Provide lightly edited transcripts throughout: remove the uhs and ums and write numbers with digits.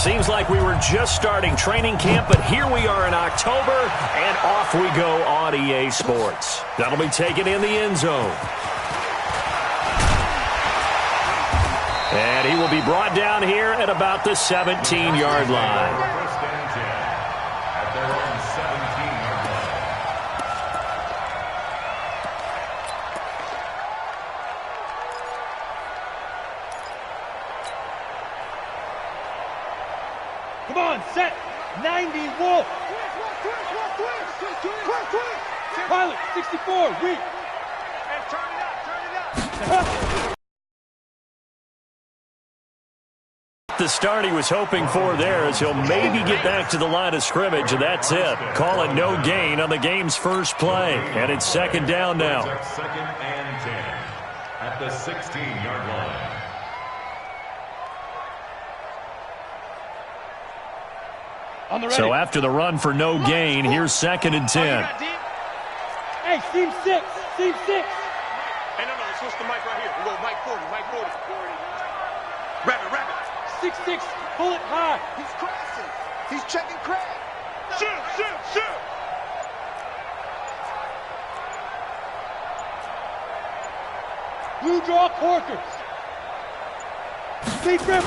Seems like we were just starting training camp, but here we are in October, and off we go on EA Sports. That'll be taken in the end zone. And he will be brought down here at about the 17-yard line. Come on, set. 90, Wolf. Pilot, 64, weak. And turn it up. The start he was hoping for there as he'll maybe get back to the line of scrimmage, and that's it. Call it no gain on the game's first play. And it's second down now. Second and 10 at the 16-yard line. So after the run for no gain, here's second and 10. Hey, seam 6. Seam 6. Hey, no, switch the mic right here. We go mic 40, mic 40. Rabbit. 6-6, pull it high. He's crossing. He's checking Craig. Shoot. Blue draw Corkers. Deep grip.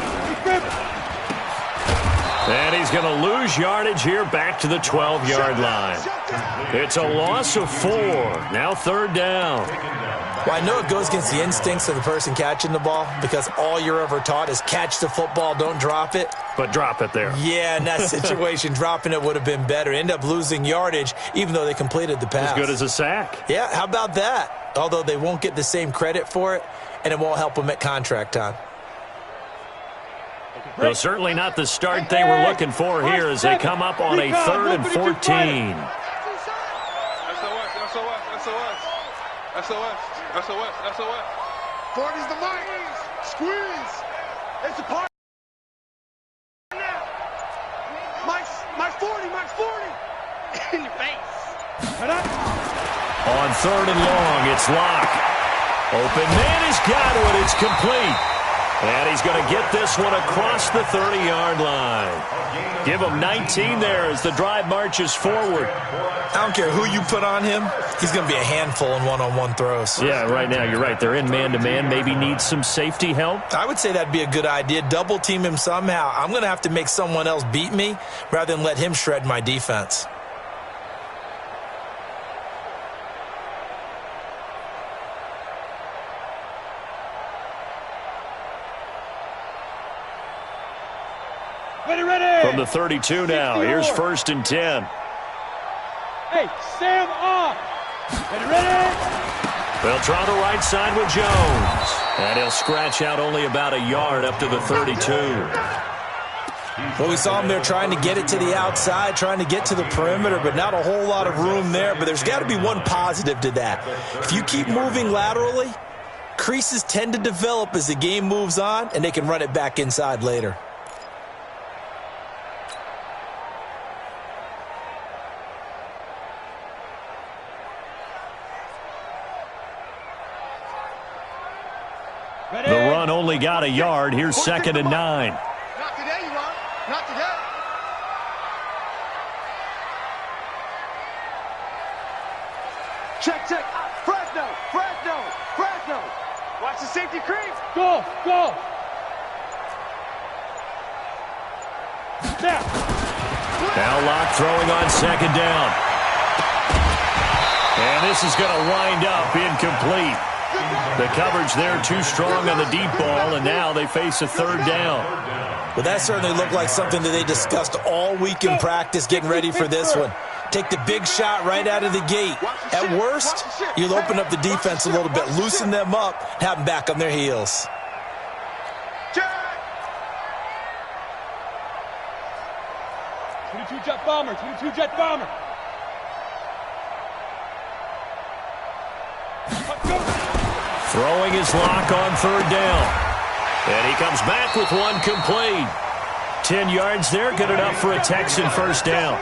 And he's going to lose yardage here back to the 12-yard line. It's a loss of 4. Now third down. Well, I know it goes against the instincts of the person catching the ball because all you're ever taught is catch the football, don't drop it. But drop it there. Yeah, in that situation, dropping it would have been better. End up losing yardage even though they completed the pass. As good as a sack. Yeah, how about that? Although they won't get the same credit for it, and it won't help them at contract time. Well, certainly not the start they were looking for here as they come up on a 3rd and 14. SOS. 40's the mic. Squeeze. It's a part. Now. Mike 40. In your face. On 3rd and long, it's Locke. Open man has got it. It's complete. And he's going to get this one across the 30-yard line. Give him 19 there as the drive marches forward. I don't care who you put on him. He's going to be a handful in one-on-one throws. Yeah, right now you're right. They're in man-to-man. Maybe needs some safety help. I would say that'd be a good idea. Double team him somehow. I'm going to have to make someone else beat me rather than let him shred my defense. Ready. From the 32 now, here's 1st and 10. Hey, Sam off. Ready. They'll try the right side with Jones. And he'll scratch out only about a yard up to the 32. Well, we saw him there trying to get it to the outside, trying to get to the perimeter, but not a whole lot of room there. But there's got to be one positive to that. If you keep moving laterally, creases tend to develop as the game moves on, and they can run it back inside later. The run only got a yard. Here's 2nd and 9. Not today, you won't. Not today. Check. Fresno. Watch the safety creep. Go. Now Locke throwing on 2nd down. And this is going to wind up incomplete. The coverage there too strong on the deep ball, and now they face a 3rd down. Well, that certainly looked like something that they discussed all week in practice, getting ready for this one. Take the big shot right out of the gate. At worst, you'll open up the defense a little bit, loosen them up, have them back on their heels. 22 jet bomber. Throwing his Locke on 3rd down. And he comes back with one complete. 10 yards there, good enough for a Texan 1st down.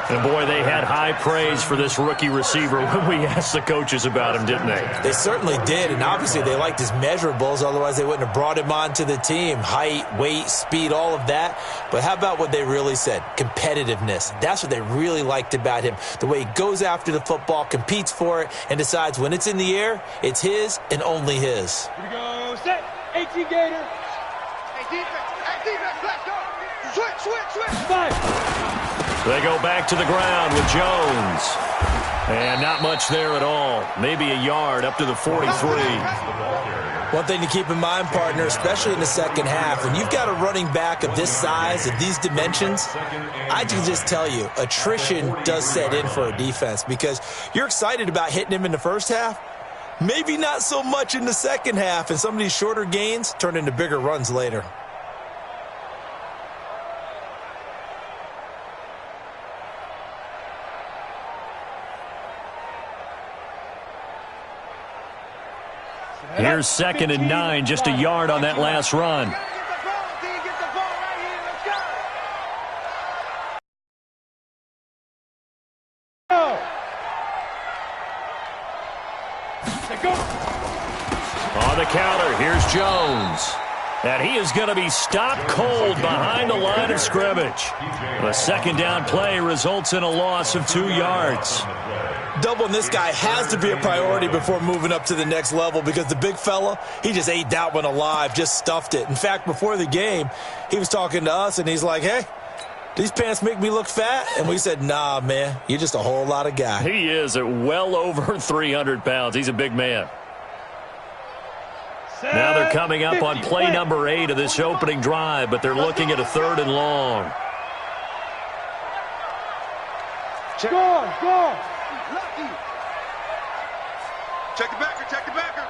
And, boy, they had high praise for this rookie receiver when we asked the coaches about him, didn't they? They certainly did, and obviously they liked his measurables. Otherwise, they wouldn't have brought him onto the team. Height, weight, speed, all of that. But how about what they really said? Competitiveness. That's what they really liked about him. The way he goes after the football, competes for it, and decides when it's in the air, it's his and only his. Here we go. Set. 18 Gator. Hey, defense, let's go. Switch. Five. They go back to the ground with Jones. And not much there at all. Maybe a yard up to the 43. One thing to keep in mind, partner, especially in the second half, when you've got a running back of this size, of these dimensions, I can just tell you, attrition does set in for a defense because you're excited about hitting him in the first half. Maybe not so much in the second half, and some of these shorter gains turn into bigger runs later. Here's 2nd and 9, just a yard on that last run. Get the ball, D. Get the ball right here. Let's go. Go. On the counter, here's Jones. And he is going to be stopped cold behind the line of scrimmage. The second down play results in a loss of 2 yards. Doubling this guy has to be a priority before moving up to the next level because the big fella, he just ate that one alive, just stuffed it. In fact, before the game, he was talking to us, and he's like, hey, these pants make me look fat? And we said, nah, man, you're just a whole lot of guy. He is at well over 300 pounds. He's a big man. Now they're coming up on play number 8 of this opening drive, but they're looking at a 3rd and long. Go. Lucky. Check the backer.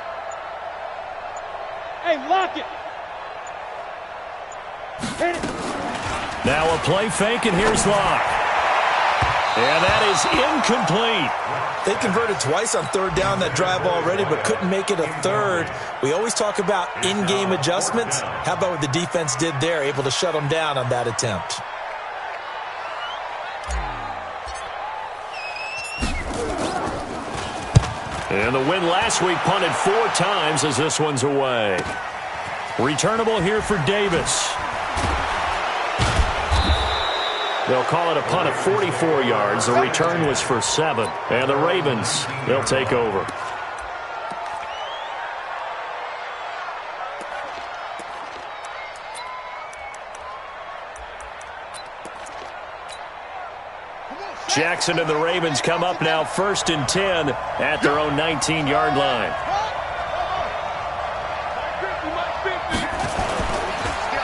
Hey, lock it. Hit it. Now a play fake, and here's Locke. And that is incomplete. They converted twice on 3rd down that drive already, but couldn't make it a 3rd. We always talk about in-game adjustments. How about what the defense did there, able to shut them down on that attempt? And the win last week punted 4 times as this one's away. Returnable here for Davis. They'll call it a punt of 44 yards. The return was for 7. And the Ravens, they'll take over. Jackson and the Ravens come up now 1st and 10 at their own 19-yard line.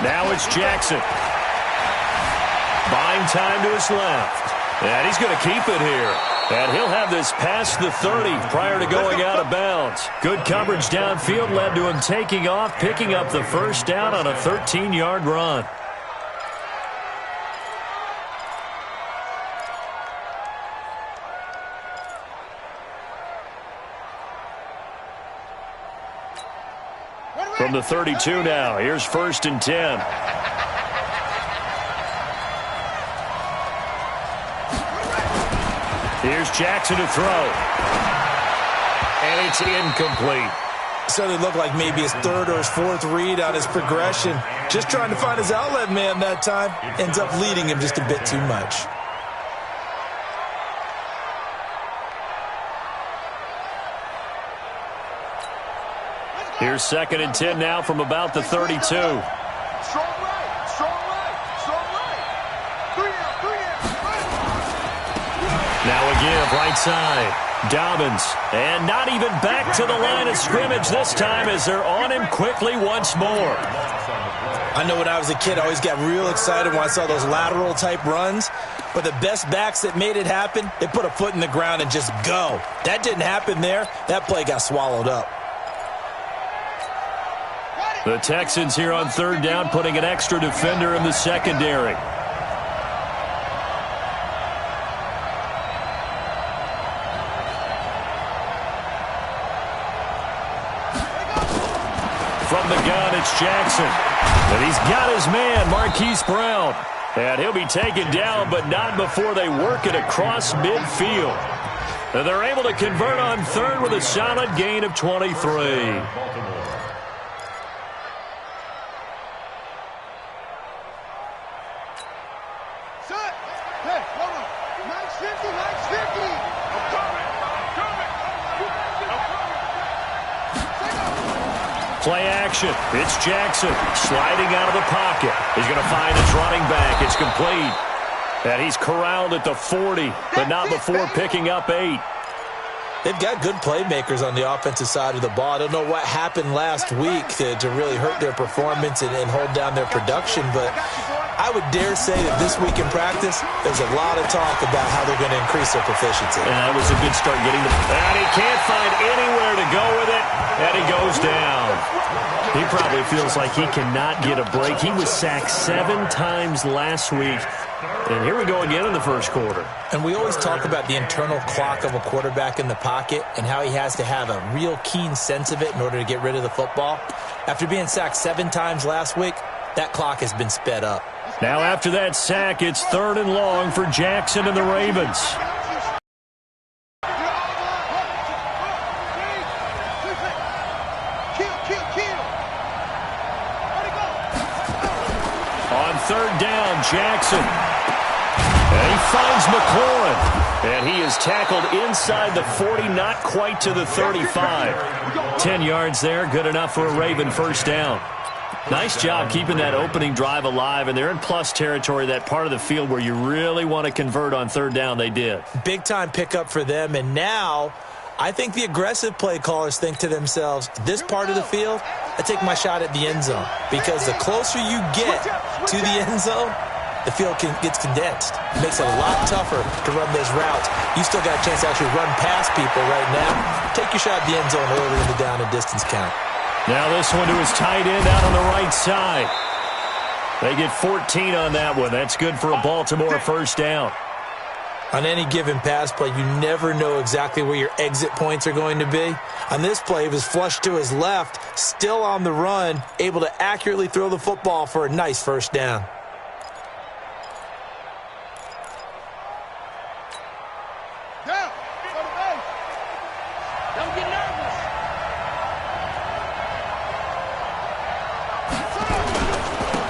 Now it's Jackson. Buying time to his left. And he's going to keep it here. And he'll have this past the 30 prior to going out of bounds. Good coverage downfield led to him taking off, picking up the 1st down on a 13-yard run. From the 32 now, here's 1st and 10. Here's Jackson to throw. And it's incomplete. So it looked like maybe his 3rd or his 4th read on his progression. Just trying to find his outlet man that time. Ends up leading him just a bit too much. Here's 2nd and 10 now from about the 32. Strong right. 3 out. Now a give right side. Dobbins. And not even back to the line of scrimmage this time as they're on him quickly once more. I know when I was a kid, I always got real excited when I saw those lateral type runs. But the best backs that made it happen, they put a foot in the ground and just go. That didn't happen there. That play got swallowed up. The Texans here on 3rd down, putting an extra defender in the secondary. From the gun, it's Jackson. And he's got his man, Marquise Brown. And he'll be taken down, but not before they work it across midfield. And they're able to convert on third with a solid gain of 23. Play action. It's Jackson sliding out of the pocket. He's going to find his running back. It's complete. And he's corralled at the 40, but not before picking up 8. They've got good playmakers on the offensive side of the ball. I don't know what happened last week to really hurt their performance and hold down their production, but I would dare say that this week in practice, there's a lot of talk about how they're going to increase their proficiency. And that was a good start getting the... And he can't find anywhere to go with it, and he goes down. He probably feels like he cannot get a break. He was sacked 7 times last week. And here we go again in the first quarter. And we always talk about the internal clock of a quarterback in the pocket and how he has to have a real keen sense of it in order to get rid of the football. After being sacked 7 times last week, that clock has been sped up. Now after that sack, it's 3rd and long for Jackson and the Ravens. On 3rd down, Jackson. And he finds McLaurin. And he is tackled inside the 40, not quite to the 35. 10 yards there, good enough for a Raven first down. Nice job keeping that opening drive alive, and they're in plus territory, that part of the field where you really want to convert on 3rd down. They did. Big-time pickup for them, and now I think the aggressive play callers think to themselves, this part of the field, I take my shot at the end zone, because the closer you get to the end zone, the field gets condensed. It makes it a lot tougher to run those routes. You still got a chance to actually run past people right now. Take your shot at the end zone early in the down and distance count. Now this one to his tight end out on the right side. They get 14 on that one. That's good for a Baltimore first down. On any given pass play, you never know exactly where your exit points are going to be. On this play, he was flushed to his left, still on the run, able to accurately throw the football for a nice first down. Don't get nervous.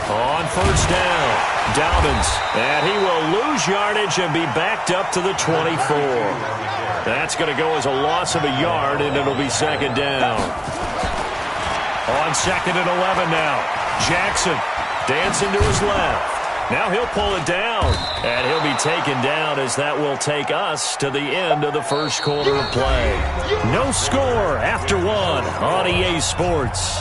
On first down, Dobbins, and he will lose yardage and be backed up to the 24. That's going to go as a loss of a yard, and it'll be 2nd down. On 2nd and 11 now, Jackson dancing to his left. Now he'll pull it down, and he'll be taken down as that will take us to the end of the first quarter of play. No score after 1 on EA Sports.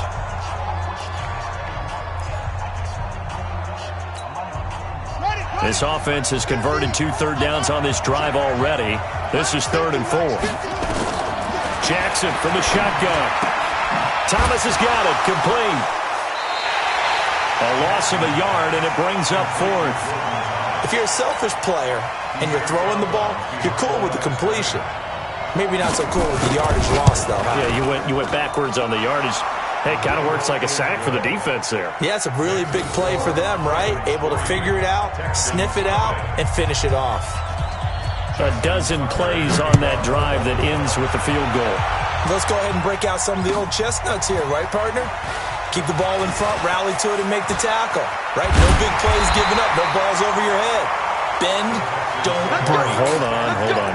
This offense has converted 2 third downs on this drive already. This is 3rd and 4. Jackson from the shotgun. Thomas has got it, complete. A loss of a yard, and it brings up 4th. If you're a selfish player and you're throwing the ball, you're cool with the completion. Maybe not so cool with the yardage loss, though. Huh? Yeah, you went backwards on the yardage. Hey, it kind of works like a sack for the defense there. Yeah, it's a really big play for them, right? Able to figure it out, sniff it out, and finish it off. A dozen plays on that drive that ends with the field goal. Let's go ahead and break out some of the old chestnuts here, right, partner? Keep the ball in front, rally to it, and make the tackle. Right? No big plays given up, no balls over your head. Bend, don't break. Hold on.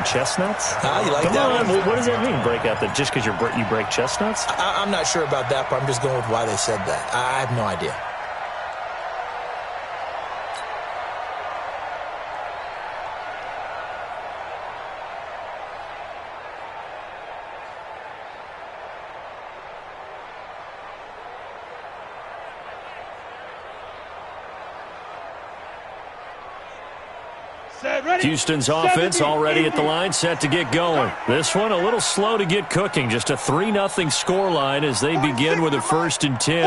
Chestnuts? You like Come that on. one? What does that mean, break out? That just because you break chestnuts? I'm not sure about that, but I'm just going with why they said that. I have no idea. Houston's offense already at the line, set to get going. This one a little slow to get cooking. Just a 3-0 scoreline as they begin with a 1st and 10.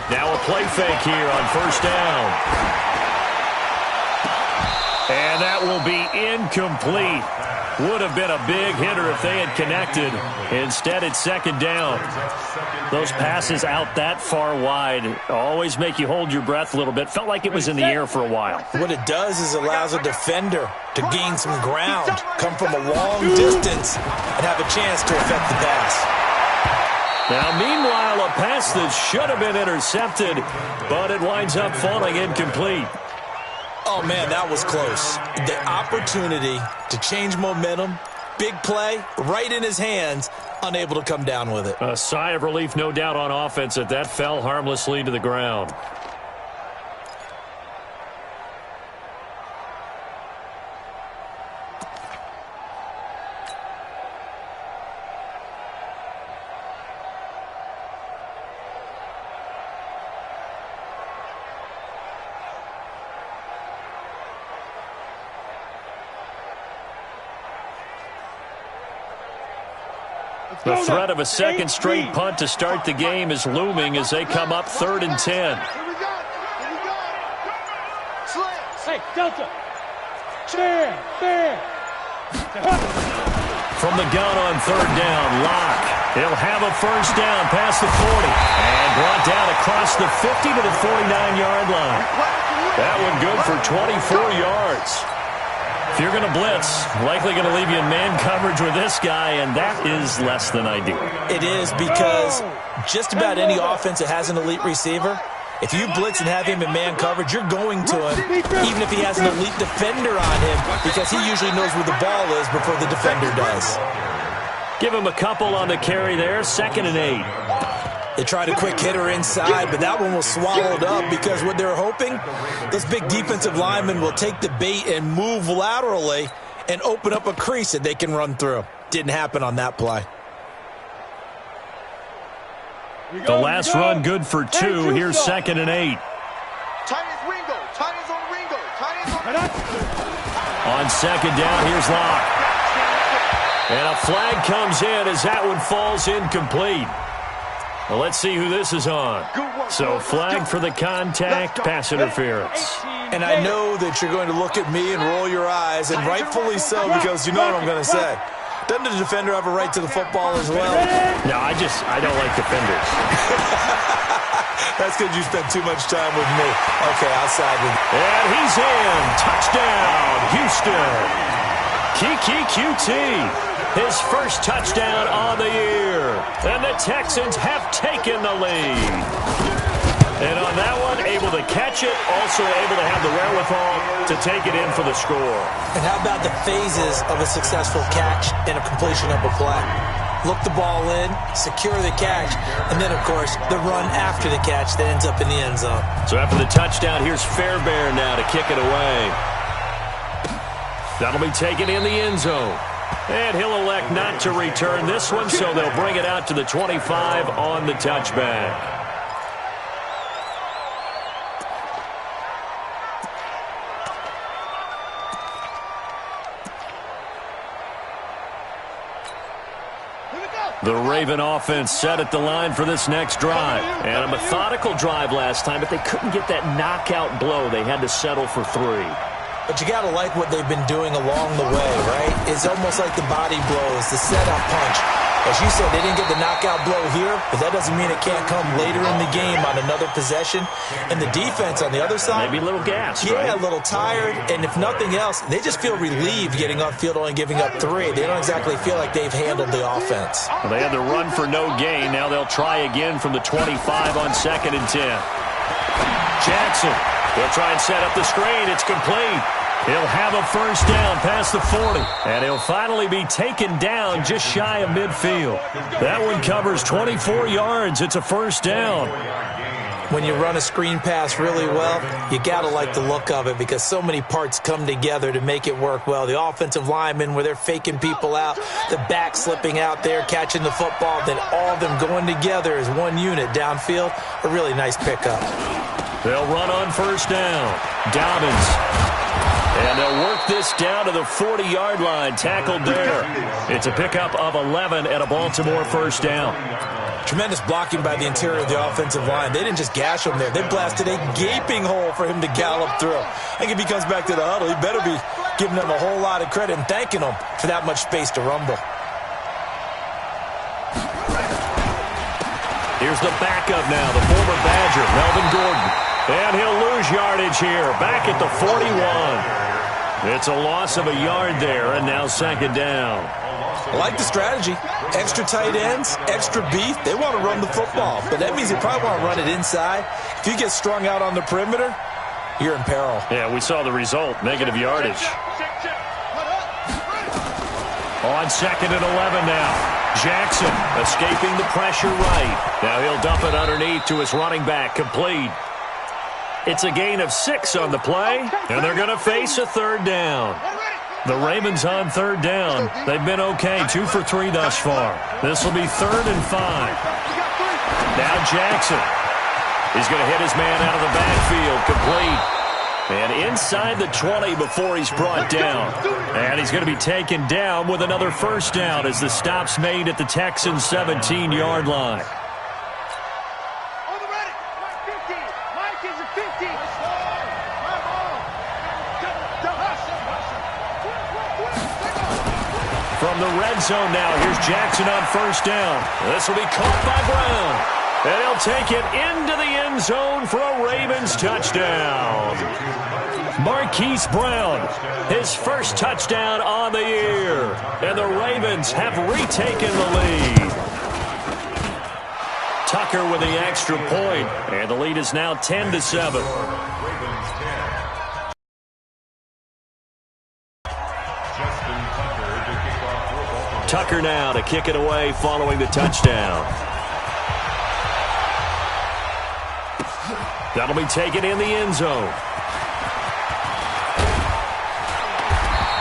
Now a play fake here on first down. And that will be incomplete. Would have been a big hitter if they had connected. Instead, it's second down. Those passes out that far wide always make you hold your breath a little bit. Felt like it was in the air for a while. What it does is allows a defender to gain some ground, come from a long distance, and have a chance to affect the pass. Now, meanwhile, a pass that should have been intercepted, but it winds up falling incomplete. Oh, man, that was close. The opportunity to change momentum, big play, right in his hands, unable to come down with it. A sigh of relief, no doubt, on offense that fell harmlessly to the ground. The threat of a second straight punt to start the game is looming as they come up 3rd and 10. Here we go. Slants. Hey, Delta. Fair. From the gun on 3rd down, Locke. He'll have a first down past the 40 and brought down across the 50 to the 49-yard line. That one good for 24 yards. If you're going to blitz, likely going to leave you in man coverage with this guy, and that is less than ideal. It is, because just about any offense that has an elite receiver, if you blitz and have him in man coverage, you're going to him, even if he has an elite defender on him, because he usually knows where the ball is before the defender does. Give him a couple on the carry there, 2nd and 8. They tried a quick hitter inside, but that one was swallowed up because what they're hoping, those big defensive linemen will take the bait and move laterally and open up a crease that they can run through. Didn't happen on that play. The last run good for 2. Here's 2nd and 8. Titans Ringo. Titans on Ringo. Titans on On 2nd down, here's Locke. And a flag comes in as that one falls incomplete. Well, let's see who this is on. So, flag for the contact, pass interference. And I know that you're going to look at me and roll your eyes, and rightfully so, because you know what I'm going to say. Doesn't the defender have a right to the football as well? No, I don't like defenders. That's because you spent too much time with me. Okay, I'll side with you. And he's in. Touchdown, Houston. Kiki QT. His first touchdown on the year. And the Texans have taken the lead. And on that one, able to catch it, also able to have the wherewithal to take it in for the score. And how about the phases of a successful catch and a completion of a play? Look the ball in, secure the catch, and then, of course, the run after the catch that ends up in the end zone. So after the touchdown, here's Fairbairn now to kick it away. That'll be taken in the end zone. And he'll elect not to return this one, so they'll bring it out to the 25 on the touchback. The Raven offense set at the line for this next drive. And a methodical drive last time, but they couldn't get that knockout blow. They had to settle for 3. But you got to like what they've been doing along the way, right? It's almost like the body blows, the setup punch. As you said, they didn't get the knockout blow here, but that doesn't mean it can't come later in the game on another possession. And the defense on the other side, maybe a little gassed, yeah, right? A little tired. And if nothing else, they just feel relieved getting upfield, only giving up 3. They don't exactly feel like they've handled the offense. Well, they had the run for no gain. Now they'll try again from the 25 on 2nd and 10. Jackson, they'll try and set up the screen. It's complete. He'll have a first down past the 40, and he'll finally be taken down just shy of midfield. That one covers 24 yards. It's a first down. When you run a screen pass really well, you got to like the look of it because so many parts come together to make it work well. The offensive linemen, where they're faking people out, the back slipping out there, catching the football, then all of them going together as one unit downfield, a really nice pickup. They'll run on first down. Dobbins. And they'll work this down to the 40-yard line, tackled there. It's a pickup of 11 and a Baltimore first down. Tremendous blocking by the interior of the offensive line. They didn't just gash him there. They blasted a gaping hole for him to gallop through. I think if he comes back to the huddle, he better be giving them a whole lot of credit and thanking them for that much space to rumble. Here's the backup now, the former Badger, Melvin Gordon. And he'll lose yardage here, back at the 41. It's a loss of a yard there, and now second down. I like the strategy. Extra tight ends, extra beef. They want to run the football, but that means they probably want to run it inside. If you get strung out on the perimeter, you're in peril. Yeah, we saw the result, negative yardage. On second and 11 now. Jackson escaping the pressure right. Now he'll dump it underneath to his running back, complete. It's a gain of 6 on the play, and they're going to face a third down. The Ravens on third down. They've been okay, 2 for 3 thus far. This will be 3rd and 5. Now Jackson. He's going to hit his man out of the backfield, complete. And inside the 20 before he's brought down. And he's going to be taken down with another first down as the stop's made at the Texans' 17-yard line. From the red zone now, here's Jackson on first down. This will be caught by Brown. And he'll take it into the end zone for a Ravens touchdown. Marquise Brown, his first touchdown on the year. And the Ravens have retaken the lead. Tucker with the extra point. And the lead is now 10-7. Tucker now to kick it away following the touchdown. That'll be taken in the end zone.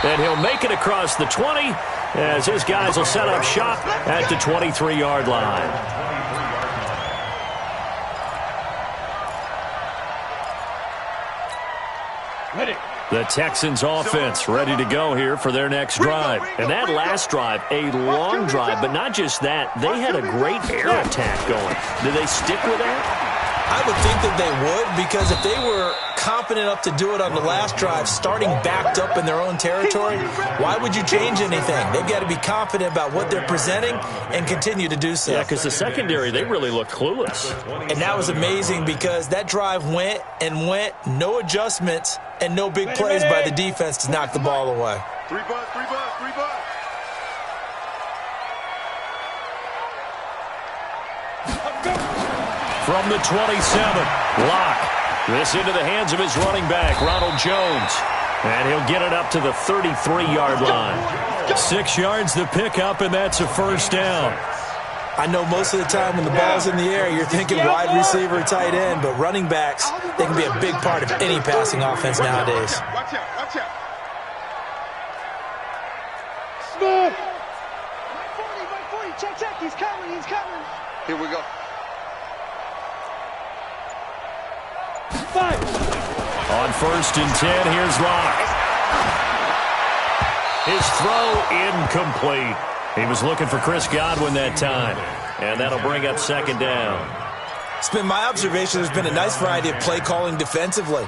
And he'll make it across the 20 as his guys will set up shop at the 23-yard line. Ready. The Texans offense ready to go here for their next drive. And that last drive, a long drive, but not just that. They had a great air attack going. Did they stick with that? I would think that they would, because if they were confident enough to do it on the last drive, starting backed up in their own territory, why would you change anything? They've got to be confident about what they're presenting and continue to do so. Yeah, because the secondary, they really looked clueless. And that was amazing because that drive went and went, no adjustments and no big plays by the defense to knock the ball away. 3 bucks, 3 bucks, 3 bucks. From the 27, Locke. This into the hands of his running back, Ronald Jones. And he'll get it up to the 33-yard line. 6 yards the pickup, and that's a first down. I know most of the time when the ball's in the air, you're thinking wide receiver, tight end, but running backs, they can be a big part of any passing offense nowadays. Watch out, watch out. Smith. Right 40, check, he's coming, he's coming. Here we go. 5. On first and 10, here's Locke. His throw incomplete. He was looking for Chris Godwin that time. And that'll bring up second down. It's been my observation there's been a nice variety of play calling defensively.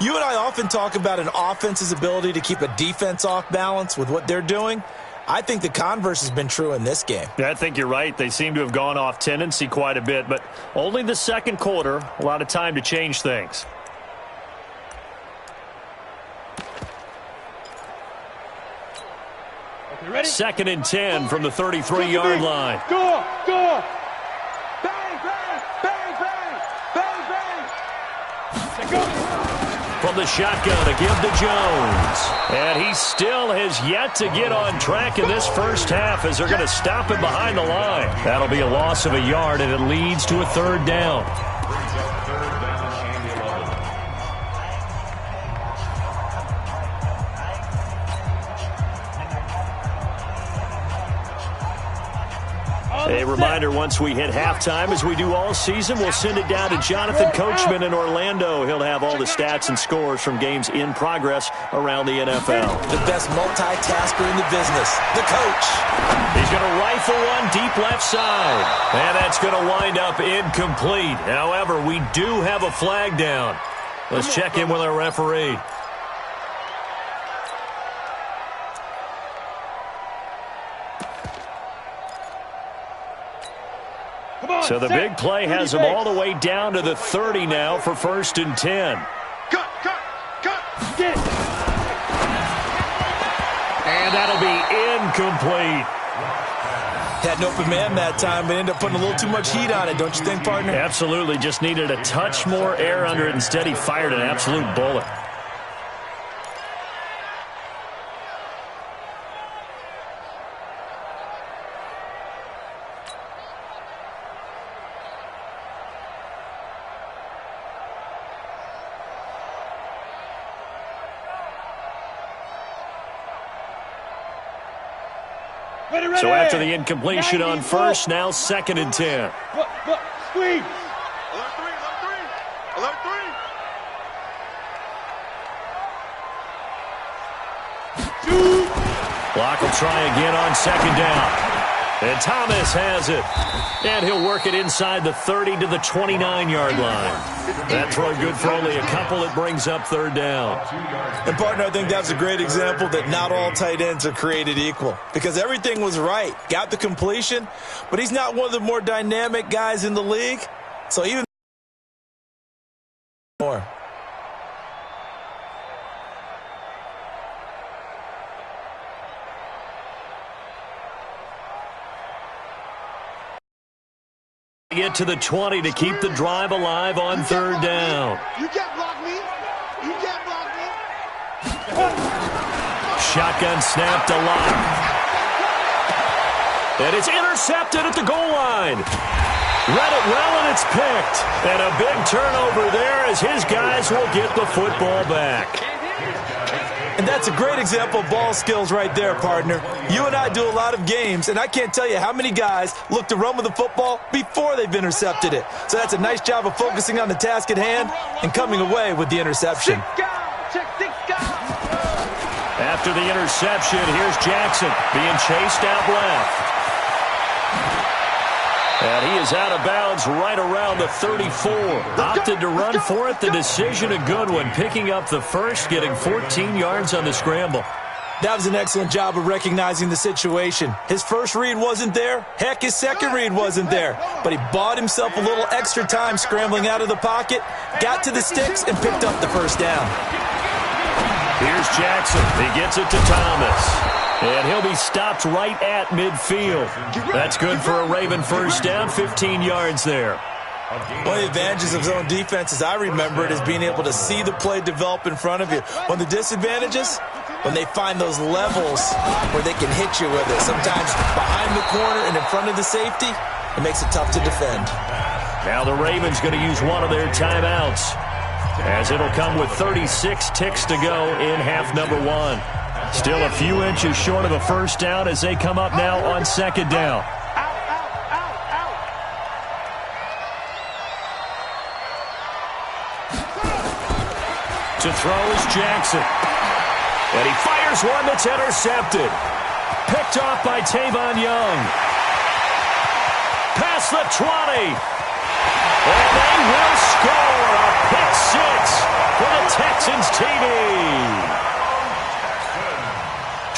You and I often talk about an offense's ability to keep a defense off balance with what they're doing. I think the converse has been true in this game. Yeah, I think you're right. They seem to have gone off tendency quite a bit, but only the second quarter, a lot of time to change things. Ready? Second and 10 from the 33-yard line. Go, go. Bang, bang, bang, bang, bang, bang. Go. From the shotgun to give to Jones. And he still has yet to get on track in this first half as they're going to stop him behind the line. That'll be a loss of a yard, and it leads to a third down. Brings up 3rd down and 11. A reminder, once we hit halftime, as we do all season, we'll send it down to Jonathan Coachman in Orlando. He'll have all the stats and scores from games in progress around the NFL. The best multitasker in the business, the coach. He's going to rifle one deep left side. And that's going to wind up incomplete. However, we do have a flag down. Let's check in with our referee. So the big play has them all the way down to the 30 now for 1st and 10. Cut. Get it. And that'll be incomplete. Had an open man that time, but ended up putting a little too much heat on it, don't you think, partner? Absolutely. Just needed a touch more air under it. Instead, he fired an absolute bullet. Ready. So after the incompletion on first, now 2nd and 10. Squeeze. Alert three. Block will try again on 2nd down. And Thomas has it. And he'll work it inside the 30 to the 29-yard line. That throw good for only a couple. It brings up 3rd down. And, partner, I think that's a great example that not all tight ends are created equal. Because everything was right. Got the completion, but he's not one of the more dynamic guys in the league. So even more. Get to the 20 to keep the drive alive on 3rd down. You can't block me. You can't block me. Shotgun snap to Locke. And it's intercepted at the goal line. Read it well, and it's picked. And a big turnover there as his guys will get the football back. And that's a great example of ball skills right there, partner. You and I do a lot of games, and I can't tell you how many guys look to run with the football before they've intercepted it. So that's a nice job of focusing on the task at hand and coming away with the interception. After the interception, here's Jackson being chased out left. And he is out of bounds right around the 34. Opted to run for it. The decision a good one. Picking up the first, getting 14 yards on the scramble. That was an excellent job of recognizing the situation. His first read wasn't there. Heck, his second read wasn't there. But he bought himself a little extra time scrambling out of the pocket, got to the sticks, and picked up the first down. Here's Jackson. He gets it to Thomas. And he'll be stopped right at midfield. That's good for a Raven first down, 15 yards there. One of the advantages of zone defense, as I remember it, is being able to see the play develop in front of you. One of the disadvantages, when they find those levels where they can hit you with it, sometimes behind the corner and in front of the safety, it makes it tough to defend. Now the Ravens going to use one of their timeouts, as it'll come with 36 ticks to go in half number 1. Still a few inches short of a first down as they come up now on 2nd down. To throw is Jackson. And he fires one that's intercepted. Picked off by Tavon Young. Past the 20. And they will score a pick 6 for the Texans TD.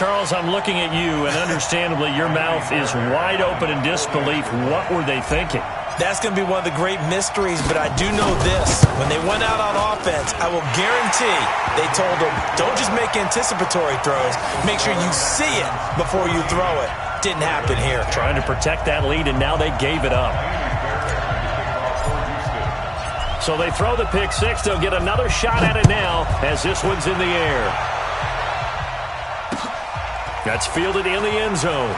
Charles, I'm looking at you, and understandably your mouth is wide open in disbelief. What were they thinking? That's going to be one of the great mysteries, but I do know this. When they went out on offense, I will guarantee they told them, don't just make anticipatory throws. Make sure you see it before you throw it. Didn't happen here. Trying to protect that lead, and now they gave it up. So they throw the pick 6. They'll get another shot at it now as this one's in the air. That's fielded in the end zone.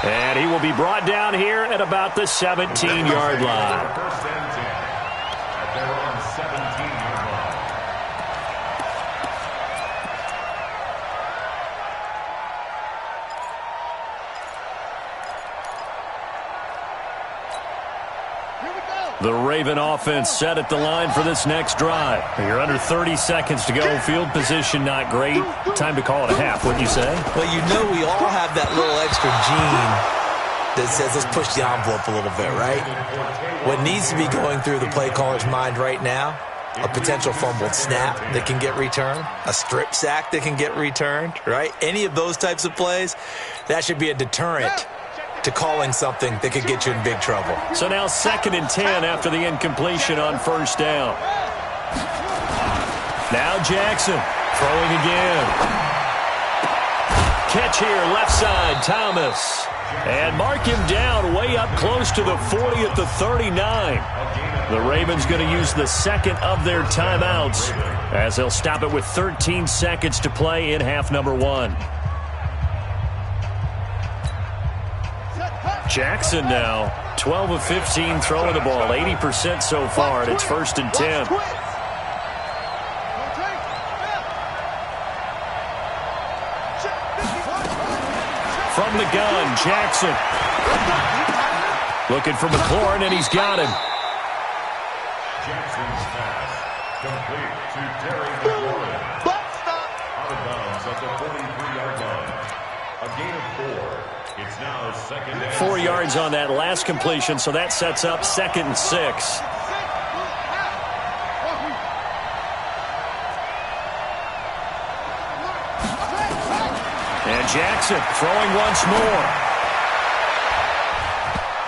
And he will be brought down here at about the 17-yard line. First and 10. At their own 17-yard line. The Raven offense set at the line for this next drive. You're under 30 seconds to go. Field position not great. Time to call it a half, wouldn't you say? Well, you know we all have that little extra gene that says let's push the envelope a little bit, right? What needs to be going through the play caller's mind right now, a potential fumbled snap that can get returned, a strip sack that can get returned, right? Any of those types of plays, that should be a deterrent to calling something that could get you in big trouble. So now 2nd and 10 after the incompletion on 1st down. Now Jackson throwing again. Catch here, left side, Thomas. And mark him down way up close to the 40 at the 39. The Ravens going to use the second of their timeouts as they'll stop it with 13 seconds to play in half number 1. Jackson now, 12 of 15 throwing the ball, 80% so far, and it's 1st and 10. From the gun, Jackson. Looking for McLaurin, and he's got him. Jackson's pass complete to Terry McLaurin. Out of bounds at the 43-yard line. A gain of 4. It's now 2nd and 4 yards on that last completion, so that sets up 2nd and 6. And Jackson throwing once more.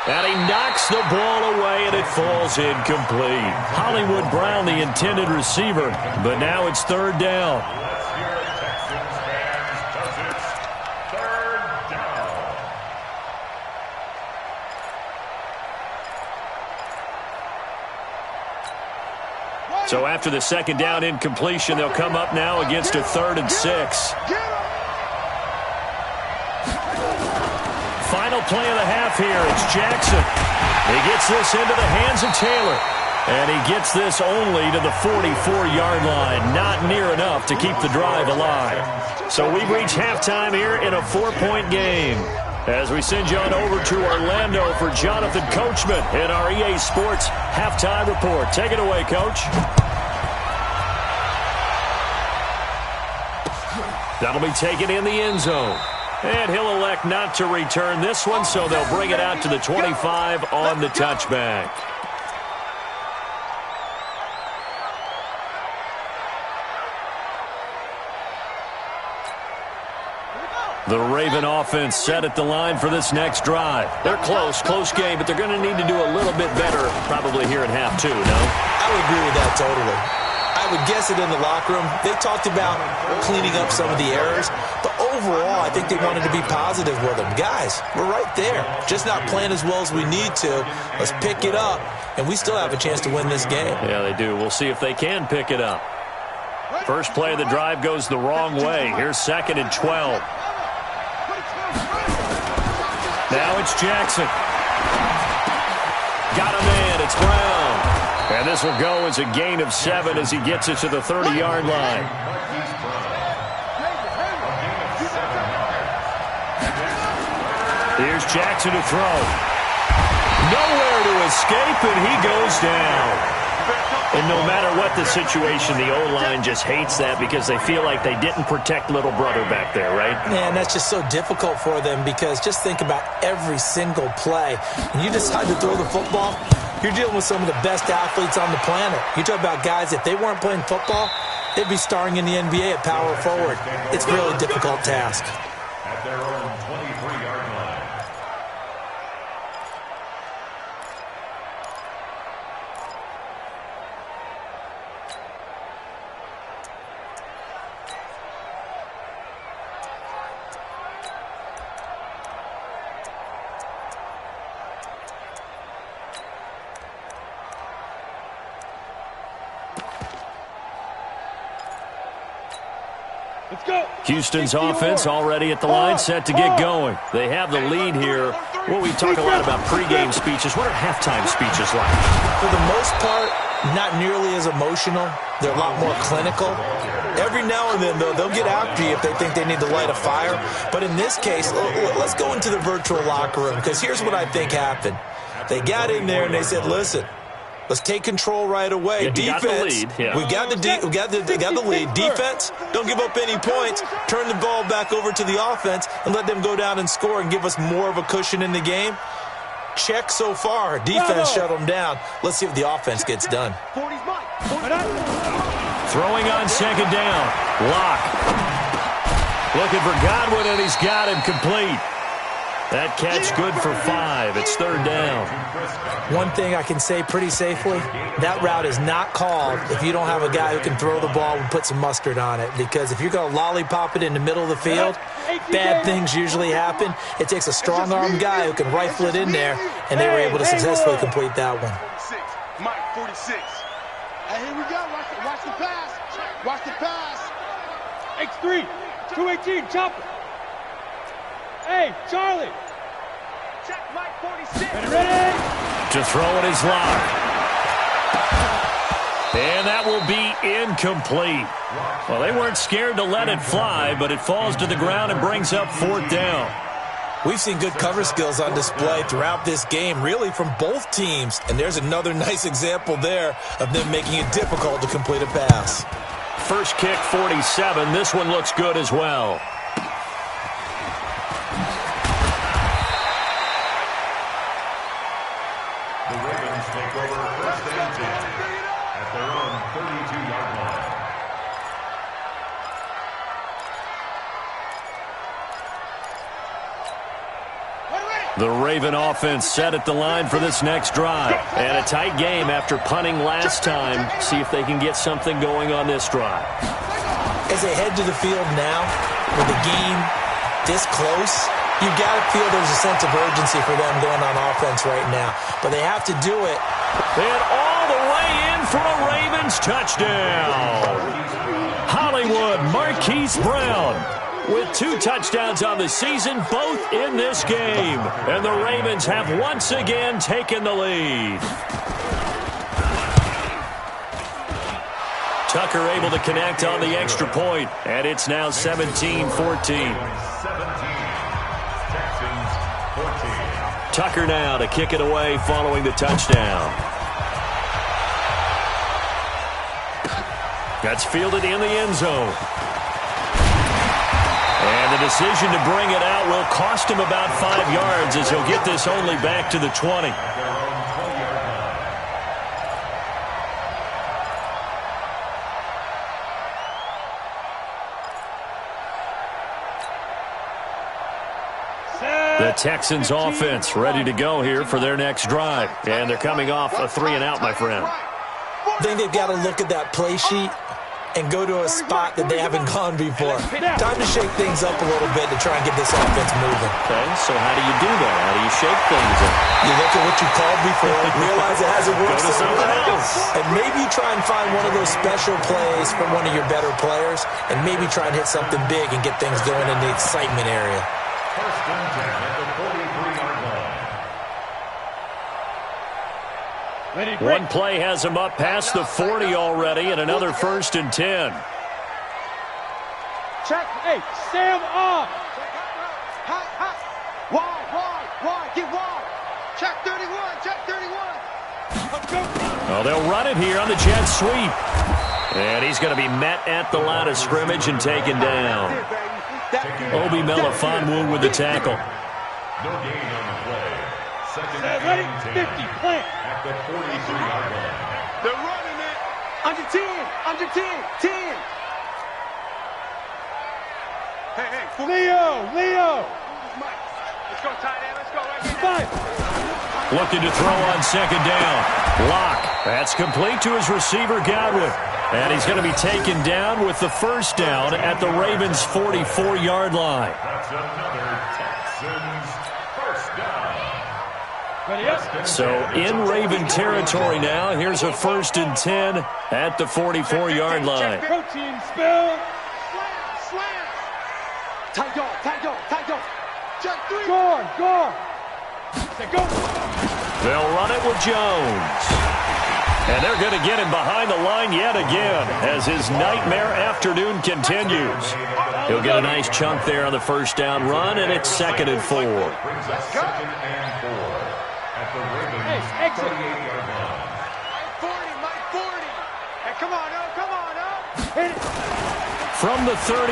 And he knocks the ball away, and it falls incomplete. Hollywood Brown, the intended receiver, but now it's 3rd down. Let's hear it, Texans fans, 'cause it's 3rd down. So after the 2nd down incompletion, they'll come up now against a 3rd and 6. Final play of the half here. It's Jackson. He gets this into the hands of Taylor. And he gets this only to the 44-yard line. Not near enough to keep the drive alive. So we've reached halftime here in a 4-point game. As we send you on over to Orlando for Jonathan Coachman in our EA Sports Halftime Report. Take it away, Coach. That'll be taken in the end zone. And he'll elect not to return this one, so they'll bring it out to the 25 on the touchback. The Raven offense set at the line for this next drive. They're close game, but they're going to need to do a little bit better probably here in half 2, no? I would agree with that totally. I would guess it in the locker room. They talked about cleaning up some of the errors, but overall, I think they wanted to be positive with them. Guys, we're right there. Just not playing as well as we need to. Let's pick it up, and we still have a chance to win this game. Yeah, they do. We'll see if they can pick it up. First play of the drive goes the wrong way. Here's 2nd and 12. Now it's Jackson. Got a man. It's Brown. And this will go as a gain of 7 as he gets it to the 30-yard line. Here's Jackson to throw. Nowhere to escape, and he goes down. And no matter what the situation, the O-line just hates that because they feel like they didn't protect little brother back there, right? Man, that's just so difficult for them because just think about every single play. When you decide to throw the football, you're dealing with some of the best athletes on the planet. You talk about guys, if they weren't playing football, they'd be starring in the NBA at power forward. It's a really difficult task. At their own 23-yard line. Houston's offense already at the line, set to get going. They have the lead here. Well, we talk a lot about pregame speeches. What are halftime speeches like? For the most part, not nearly as emotional. They're a lot more clinical. Every now and then, though, they'll get after you if they think they need to light a fire. But in this case, let's go into the virtual locker room because here's what I think happened. They got in there and they said, listen, let's take control right away. Yeah, defense, got the lead. Yeah. we got the lead. Defense, don't give up any points. Turn the ball back over to the offense and let them go down and score and give us more of a cushion in the game. Check so far. Defense shut them down. Let's see if the offense gets done. Throwing on 2nd down. Lock. Looking for Godwin, and he's got him complete. That catch good for 5. It's third down. One thing I can say pretty safely, that route is not called if you don't have a guy who can throw the ball and put some mustard on it. Because if you're going to lollipop it in the middle of the field, bad things usually happen. It takes a strong-armed guy who can rifle it in there, and they were able to successfully complete that one. Mike, 46. Hey, here we go. Watch the pass. Watch the pass. X3, 218, chopper. Hey, Charlie. Check Mike, 46. Ready? To throw it is Locke. And that will be incomplete. Well, they weren't scared to let it fly, but it falls to the ground and brings up fourth down. We've seen good cover skills on display throughout this game, really from both teams. And there's another nice example there of them making it difficult to complete a pass. First kick, 47. This one looks good as well. The Ravens take over first and 10 at their own 32-yard line. The Raven offense set at the line for this next drive. And a tight game after punting last time. See if they can get something going on this drive. As they head to the field now, with the game this close, you've got to feel there's a sense of urgency for them going on offense right now. But they have to do it. And all the way in for a Ravens touchdown. Hollywood Marquise Brown with 2 touchdowns on the season, both in this game. And the Ravens have once again taken the lead. Tucker able to connect on the extra point, and it's now 17-14. 17. Tucker now to kick it away following the touchdown. That's fielded in the end zone. And the decision to bring it out will cost him about 5 yards as he'll get this only back to the 20. The Texans offense ready to go here for their next drive. And they're coming off a 3-and-out, my friend. I think they've got to look at that play sheet and go to a spot that they haven't gone before. Time to shake things up a little bit to try and get this offense moving. Okay, so how do you do that? How do you shake things up? You look at what you called before, realize it hasn't worked Go to somewhere something else. And maybe you try and find one of those special plays from one of your better players, and maybe try and hit something big and get things going in the excitement area. First and 10 at the 43-yard line. One play has him up past the 40 already, and another first and 10. Check. Hey, Sam off. Wide, get wide. Check 31, check 31. Let's go. Oh, they'll run it here on the jet sweep. And he's going to be met at the line of scrimmage and taken down. Obi Melifonwu with the tackle. No gain on the play. Second Ready? and 10 50, plant. at the 43-yard line. They're running it. Under 10, 10. Hey, Leo. let's go tight end, let's go right here. 5. Looking to throw on second down. Block. That's complete to his receiver, Godwin. And he's going to be taken down with the first down at the Ravens' 44-yard line. That's another Texans first down. Ready up. So in Raven territory now, here's a first and 10 at the 44-yard line. Protein spill. Slam. Tight dog. Check 3. Guard. Say go. They'll run it with Jones. And they're going to get him behind the line yet again as his nightmare afternoon continues. He'll get a nice chunk there on the first down run, and it's 2nd and 4. Brings us 2nd and 4 at the Ravens' 38-yard line. Mike 40. Hey, come on up. Hit it. From the 38,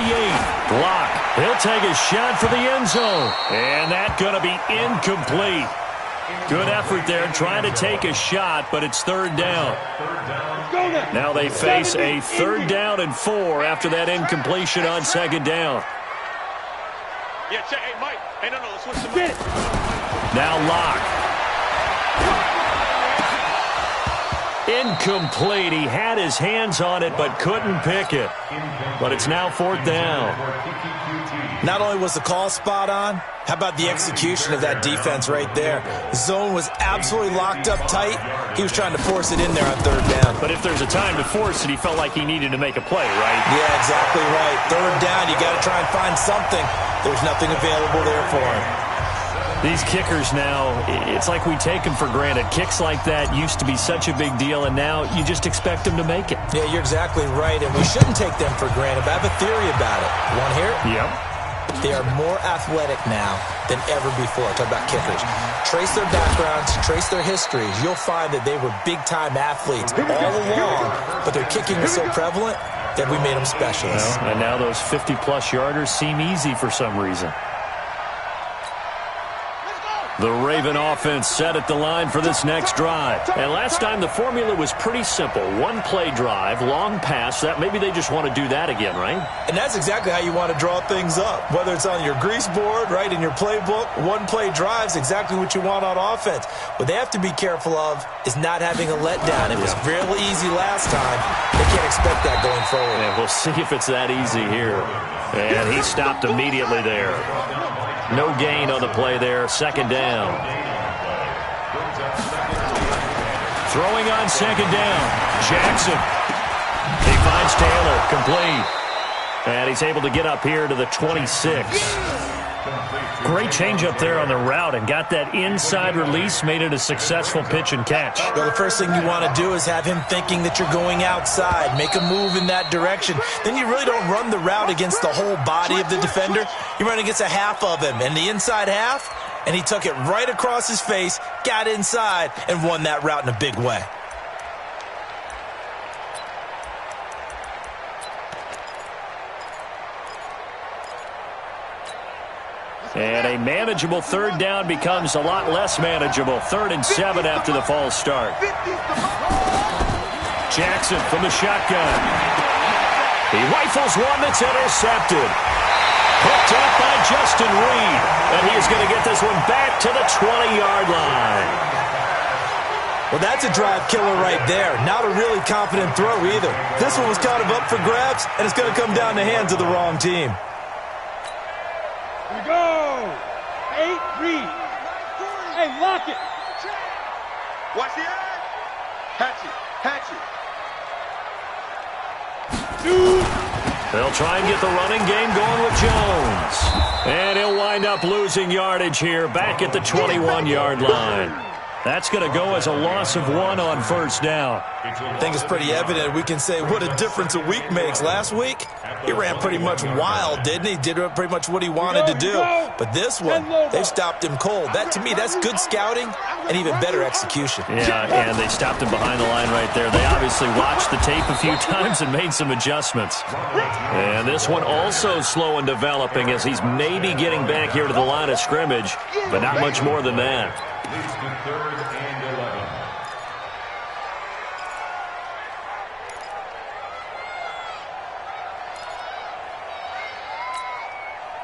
block. He'll take a shot for the end zone. And that's going to be incomplete. Good effort there trying to take a shot, but it's third down. Go there. Now they face a 3rd down and 4 after that incompletion on 2nd down. Yeah, check. Hey, Mike. Hey, no, let's switch them up. Now Locke. Incomplete. He had his hands on it but couldn't pick it. But it's now 4th down. Not only was the call spot on, how about the execution of that defense right there? The zone was absolutely locked up tight. He was trying to force it in there on 3rd down. But if there's a time to force it, he felt like he needed to make a play, right? Yeah, exactly right. 3rd down, you got to try and find something. There's nothing available there for him. These kickers now, it's like we take them for granted. Kicks like that used to be such a big deal, and now you just expect them to make it. Yeah, you're exactly right, and we shouldn't take them for granted, but I have a theory about it. You want to hear it? Yep. They are more athletic now than ever before. Talk about kickers. Trace their backgrounds, trace their histories. You'll find that they were big-time athletes all along, but their kicking was so prevalent that we made them specialists. Well, and now those 50-plus yarders seem easy for some reason. The Raven offense set at the line for this next drive. And last time the formula was pretty simple. One-play drive, long pass. That maybe they just want to do that again, right? And that's exactly how you want to draw things up. Whether it's on your grease board, right, in your playbook, one-play drive's exactly what you want on offense. What they have to be careful of is not having a letdown. It was real easy last time. They can't expect that going forward. And we'll see if it's that easy here. And he stopped immediately there. No gain on the play there. 2nd down. Throwing on 2nd down. Jackson. He finds Taylor. Complete. And he's able to get up here to the 26. Great change up there on the route and got that inside release, made it a successful pitch and catch. Well, the first thing you want to do is have him thinking that you're going outside, make a move in that direction. Then you really don't run the route against the whole body of the defender. You run against a half of him, and the inside half, and he took it right across his face, got inside, and won that route in a big way. And a manageable 3rd down becomes a lot less manageable. 3rd and 7 after the false start. Jackson from the shotgun. He rifles one that's intercepted. Hooked up by Justin Reed. And he is going to get this one back to the 20-yard line. Well, that's a drive killer right there. Not a really confident throw either. This one was kind of up for grabs, and it's going to come down the hands of the wrong team. Here we go. 8, Reed. Hey, lock it. Watch the eye. Hatchet. They'll try and get the running game going with Jones. And he'll wind up losing yardage here back at the 21-yard line. That's going to go as a loss of 1 on 1st down. I think it's pretty evident. We can say what a difference a week makes. Last week, he ran pretty much wild, didn't he? Did pretty much what he wanted to do. But this one, they stopped him cold. That, to me, that's good scouting and even better execution. Yeah, and they stopped him behind the line right there. They obviously watched the tape a few times and made some adjustments. And this one also slow in developing as he's maybe getting back here to the line of scrimmage, but not much more than that. Leads to 3rd and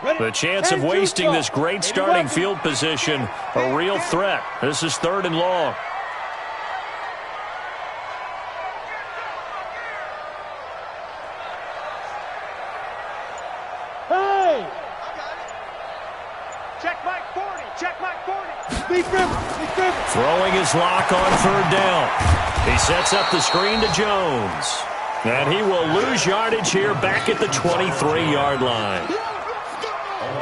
11. The chance of wasting this great starting field position, a real threat. This is 3rd and long. Hey! Check Mike 40. Check Mike 40. Throwing his lock on 3rd down. He sets up the screen to Jones. And he will lose yardage here back at the 23-yard line.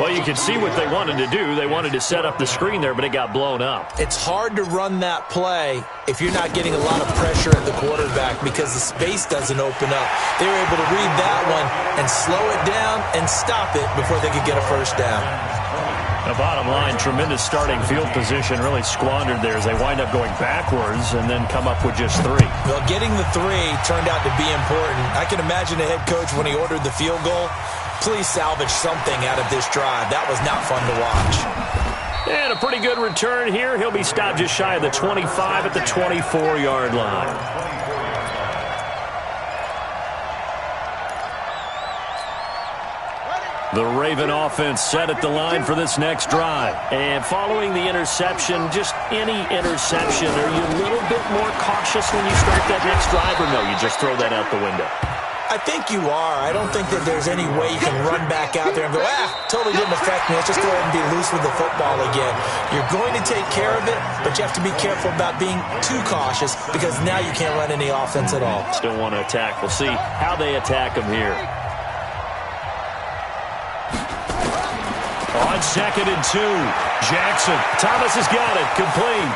Well, you can see what they wanted to do. They wanted to set up the screen there, but it got blown up. It's hard to run that play if you're not getting a lot of pressure at the quarterback because the space doesn't open up. They were able to read that one and slow it down and stop it before they could get a 1st down. The bottom line, tremendous starting field position, really squandered there as they wind up going backwards and then come up with just 3. Well, getting the 3 turned out to be important. I can imagine the head coach when he ordered the field goal. Please salvage something out of this drive. That was not fun to watch. And a pretty good return here. He'll be stopped just shy of the 25 at the 24-yard line. The Raven offense set at the line for this next drive. And following the interception, just any interception, are you a little bit more cautious when you start that next drive, or no, you just throw that out the window? I think you are. I don't think that there's any way you can run back out there and go, totally didn't affect me. Let's just go ahead and be loose with the football again. You're going to take care of it, but you have to be careful about being too cautious because now you can't run any offense at all. Still want to attack. We'll see how they attack them here. On 2nd and 2, Jackson. Thomas has got it. Complete.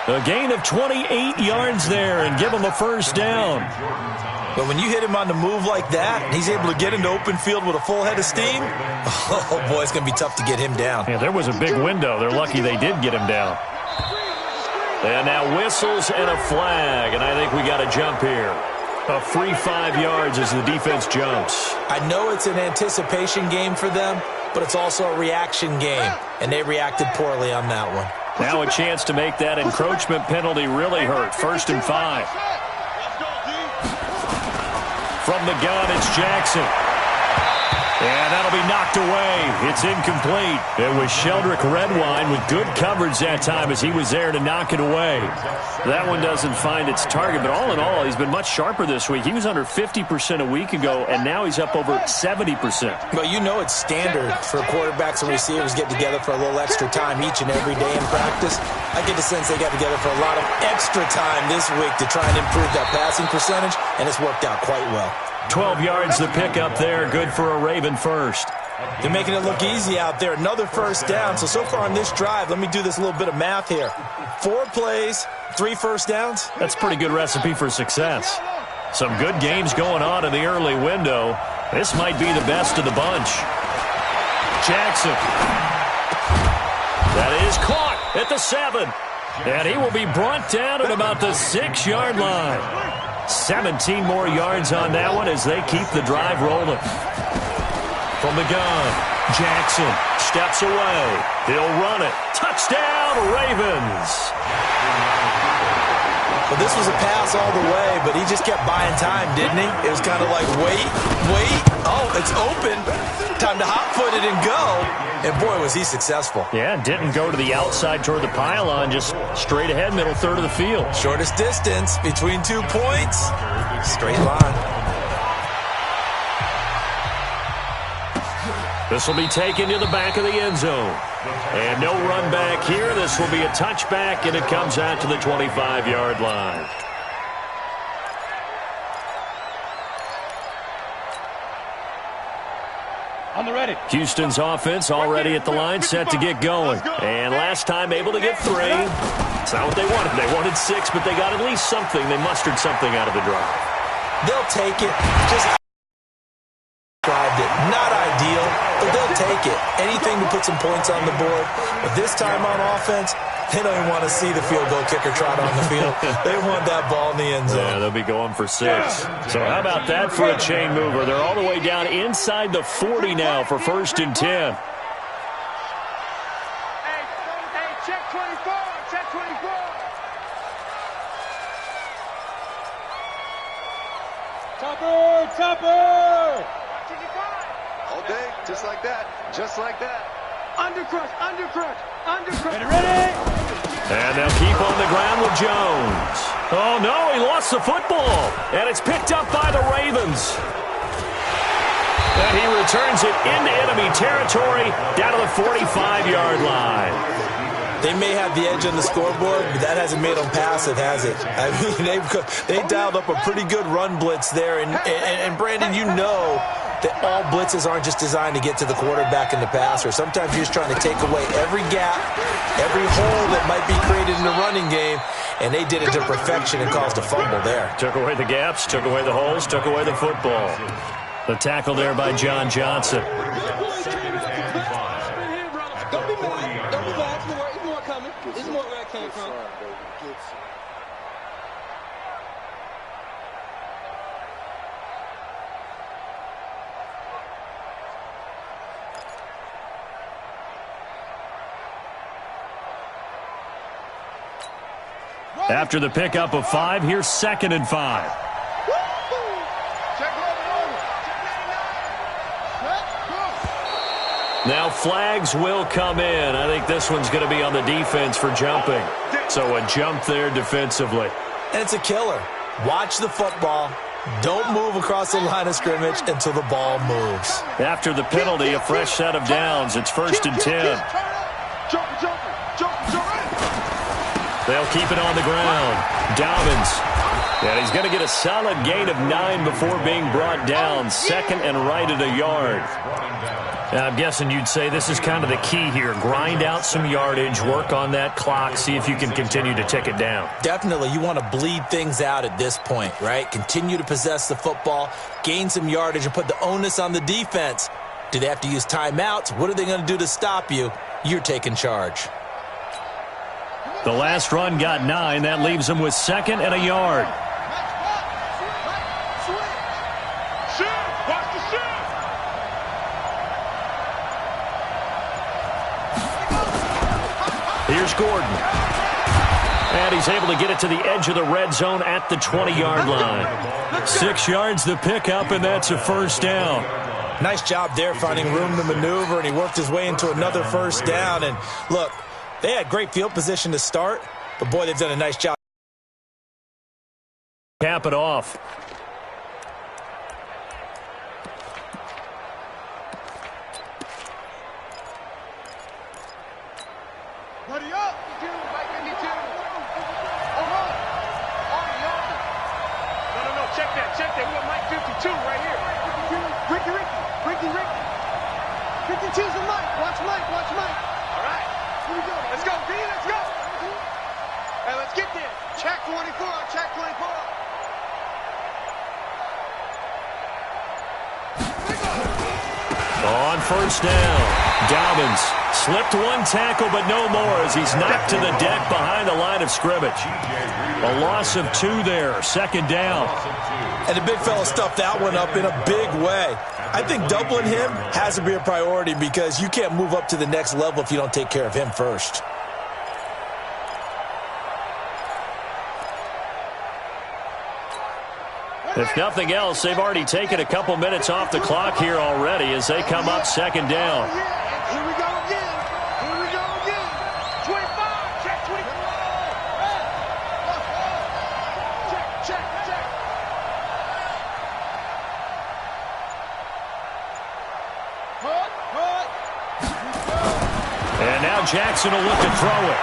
A gain of 28 yards there and give him a first down. But when you hit him on the move like that, and he's able to get into open field with a full head of steam, oh, boy, it's going to be tough to get him down. Yeah, there was a big window. They're lucky they did get him down. And now whistles and a flag, and I think we got a jump here. A free 5 yards as the defense jumps. I know it's an anticipation game for them, but it's also a reaction game, and they reacted poorly on that one. Now a chance to make that encroachment penalty really hurt. 1st and 5. From the gun, it's Jackson. And that'll be knocked away. It's incomplete. It was Sheldrick Redwine with good coverage that time as he was there to knock it away. That one doesn't find its target, but all in all, he's been much sharper this week. He was under 50% a week ago, and now he's up over 70%. Well, you know it's standard for quarterbacks and receivers get together for a little extra time each and every day in practice. I get the sense they got together for a lot of extra time this week to try and improve that passing percentage, and it's worked out quite well. 12 yards to pick up there. Good for a Raven first. They're making it look easy out there. Another first down. So far on this drive, let me do this little bit of math here. 4 plays, 3 first downs. That's a pretty good recipe for success. Some good games going on in the early window. This might be the best of the bunch. Jackson. That is caught at the 7. And he will be brought down at about the 6-yard line. 17 more yards on that one as they keep the drive rolling. From the gun, Jackson steps away. He'll run it. Touchdown, Ravens. Well, this was a pass all the way, but he just kept buying time, didn't he? It was kind of like, wait. Oh, it's open. Time to hot-foot it and go. And, boy, was he successful. Yeah, didn't go to the outside toward the pylon, just straight ahead, middle third of the field. Shortest distance between 2 points. Straight line. This will be taken to the back of the end zone. And no run back here. This will be a touchback, and it comes out to the 25-yard line. On the ready. Houston's offense already at the line, set to get going. And last time able to get 3. It's not what they wanted. They wanted 6, but they got at least something. They mustered something out of the drive. They'll take it. Just described it. Not ideal, but they'll take it. Anything to put some points on the board. But this time on offense, they don't even want to see the field goal kicker trot on the field. They want that ball in the end zone. Yeah, they'll be going for 6. So how about that for a chain mover? They're all the way down inside the 40 now for 1st and 10. Hey, check 24. Check 24. Topper. All day, just like that. Just like that. Undercrush. Ready? And they'll keep on the ground with Jones. Oh, no, he lost the football. And it's picked up by the Ravens. And he returns it into enemy territory down to the 45-yard line. They may have the edge on the scoreboard, but that hasn't made them passive, has it? I mean, they dialed up a pretty good run blitz there. And Brandon, you know that all blitzes aren't just designed to get to the quarterback and the passer. Sometimes you're just trying to take away every gap, every hole that might be created in the running game, and they did it to perfection and caused a fumble there. Took away the gaps, took away the holes, took away the football. The tackle there by John Johnson. Don't be mad. There's more coming. There's more where I came from. After the pickup of 5, here's 2nd and 5. Check 11. Now flags will come in. I think this one's going to be on the defense for jumping. So a jump there defensively. And it's a killer. Watch the football. Don't move across the line of scrimmage until the ball moves. After the penalty, a fresh set of downs. It's 1st and 10. They'll keep it on the ground. Dobbins. And he's going to get a solid gain of 9 before being brought down. Second and right at a yard. I'm guessing you'd say this is kind of the key here. Grind out some yardage, work on that clock, see if you can continue to tick it down. Definitely. You want to bleed things out at this point, right? Continue to possess the football, gain some yardage, and put the onus on the defense. Do they have to use timeouts? What are they going to do to stop you? You're taking charge. The last run got 9. That leaves them with 2nd and a yard. Here's Gordon. And he's able to get it to the edge of the red zone at the 20-yard line. 6 yards the pickup, and that's a first down. Nice job there finding room to maneuver, and he worked his way into another first down. And look, they had great field position to start, but boy, they've done a nice job. Cap it off. Buddy up! 52, Mike 52. Hold on. No, check that. We got Mike 52 right here. Ricky. 52's the Mike. Watch Mike. All right. Here we go. Let's go, D. Let's go. Hey, let's get there. Check 24. Check 24. On first down, Dobbins slipped one tackle, but no more as he's knocked to the deck behind the line of scrimmage. A loss of 2 there, 2nd down. And the big fella stuffed that one up in a big way. I think doubling him has to be a priority because you can't move up to the next level if you don't take care of him first. If nothing else, they've already taken a couple minutes off the clock here already as they come up 2nd down. Here we go again. 25. Check 25. Check. And now Jackson will look to throw it.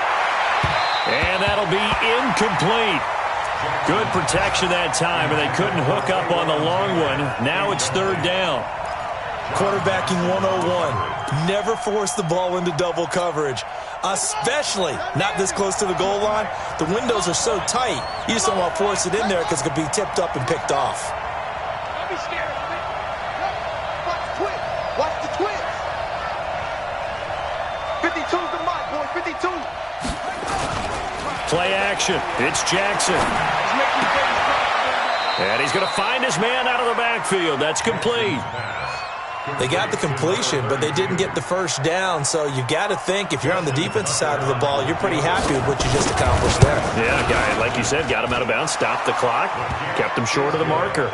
And that'll be incomplete. Good protection that time, and they couldn't hook up on the long one. Now it's 3rd down. Quarterbacking 101. Never force the ball into double coverage, especially not this close to the goal line. The windows are so tight, you just don't want to force it in there because it could be tipped up and picked off. Don't be scared of it. Watch the twins. 52's the mark, boy. 52. Play action. It's Jackson. And he's going to find his man out of the backfield. That's complete. They got the completion, but they didn't get the first down. So you've got to think if you're on the defensive side of the ball, you're pretty happy with what you just accomplished there. Yeah, guy, like you said, got him out of bounds, stopped the clock, kept him short of the marker.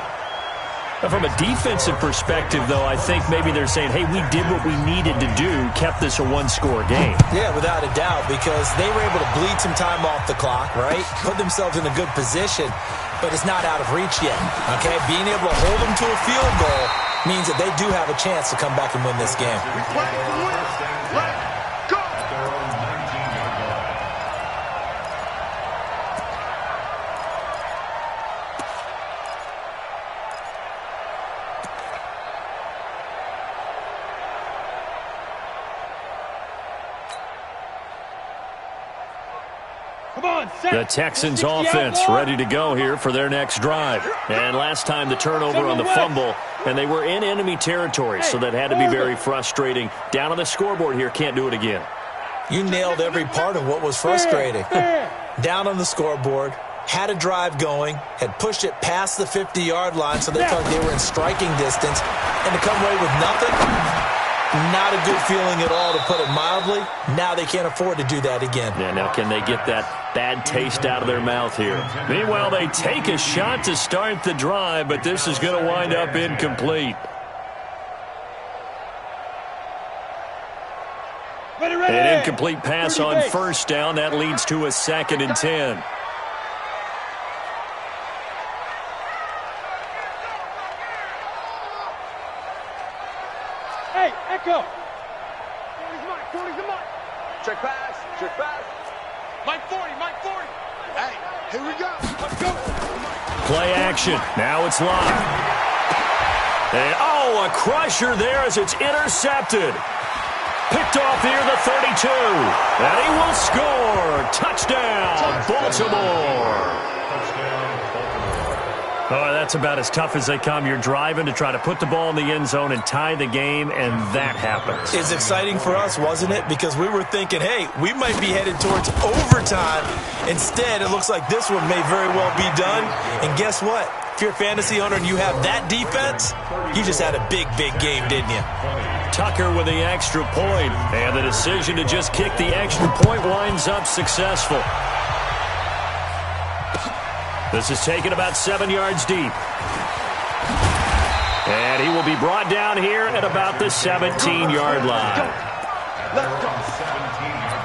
Now, from a defensive perspective, though, I think maybe they're saying, hey, we did what we needed to do, kept this a one-score game. Yeah, without a doubt, because they were able to bleed some time off the clock, right? Put themselves in a good position, but it's not out of reach yet, okay? Being able to hold them to a field goal means that they do have a chance to come back and win this game. We play to win. Let's go. The Texans offense ready to go here for their next drive. And last time the turnover on the fumble, and they were in enemy territory, so that had to be very frustrating. Down on the scoreboard here, can't do it again. You nailed every part of what was frustrating. Down on the scoreboard, had a drive going, had pushed it past the 50-yard line so they thought they were in striking distance, and to come away with nothing, not a good feeling at all, to put it mildly. Now they can't afford to do that again. Yeah, now can they get that bad taste out of their mouth here? Meanwhile, they take a shot to start the drive, but this is going to wind up incomplete. An incomplete pass on first down. That leads to a 2nd and 10. Hey, Echo. 40's Mike. 40's the Mike. Check pass. Check pass. Mike 40. Mike 40. Hey, here we go. Let's go. Play action. Now it's live. And, a crusher there as it's intercepted. Picked off near the 32. And he will score. Touchdown, Baltimore. Oh, that's about as tough as they come. You're driving to try to put the ball in the end zone and tie the game, and that happens. It's exciting for us, wasn't it? Because we were thinking, hey, we might be headed towards overtime. Instead, it looks like this one may very well be done. And guess what? If you're a fantasy owner and you have that defense, you just had a big, big game, didn't you? Tucker with the extra point, and the decision to just kick the extra point winds up successful. This is taken about 7 yards deep. And he will be brought down here at about the 17-yard line. Let's go. 17-yard line.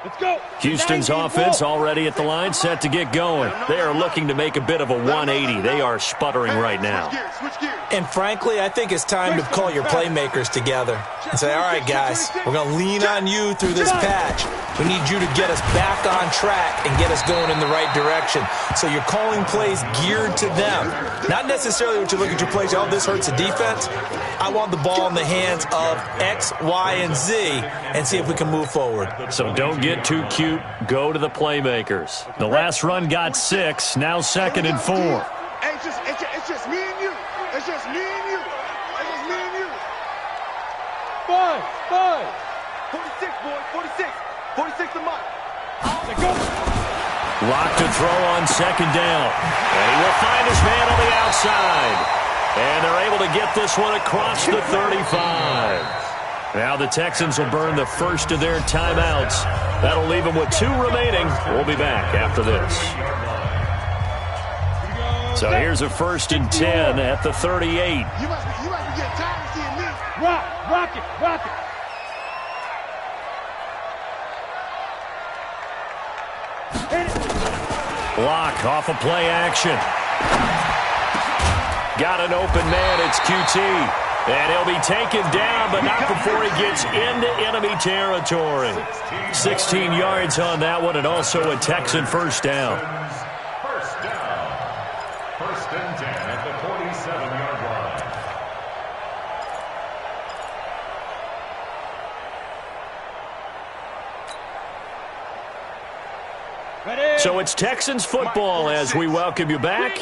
Let's go. Houston's offense already at the line, set to get going. They are looking to make a bit of a 180. They are sputtering right now. And frankly, I think it's time to call your playmakers together and say, all right, guys, we're going to lean on you through this patch. We need you to get us back on track and get us going in the right direction. So you're calling plays geared to them. Not necessarily when you look at your plays, oh, this hurts the defense. I want the ball in the hands of X, Y, and Z and see if we can move forward. So don't get too cute. Go to the playmakers. The last run got 6. Now 2nd and 4. Hey, it's just me and you. It's just me and you. It's just me and you. 5. 46, boy. 46. 46 to Mike. Let's go. Lock to throw on 2nd down. And he will find his man on the outside. And they're able to get this one across the 35. Now the Texans will burn the first of their timeouts. That'll leave them with 2 remaining. We'll be back after this. So here's a 1st and 10 at the 38. You must be getting tired of seeing me. Rock it. Block off a play action. Got an open man. It's QT. And he'll be taken down, but not before he gets into enemy territory. 16 yards on that one, and also a Texan first down. First down. 1st and 10 at the 47-yard line. Ready. So it's Texans football as we welcome you back.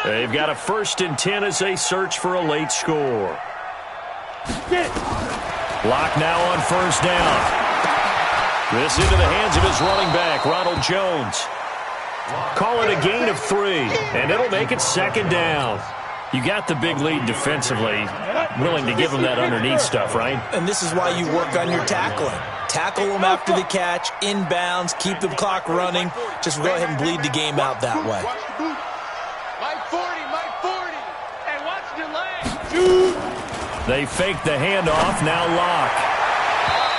They've got a 1st and 10 as they search for a late score. Block now on 1st down. This into the hands of his running back, Ronald Jones. Call it a gain of 3, and it'll make it 2nd down. You got the big lead defensively. Willing to give him that underneath stuff, right? And this is why you work on your tackling. Tackle them after the catch, inbounds, keep the clock running. Just go ahead and bleed the game out that way. Mike 40. And watch the leg. They fake the handoff, now lock.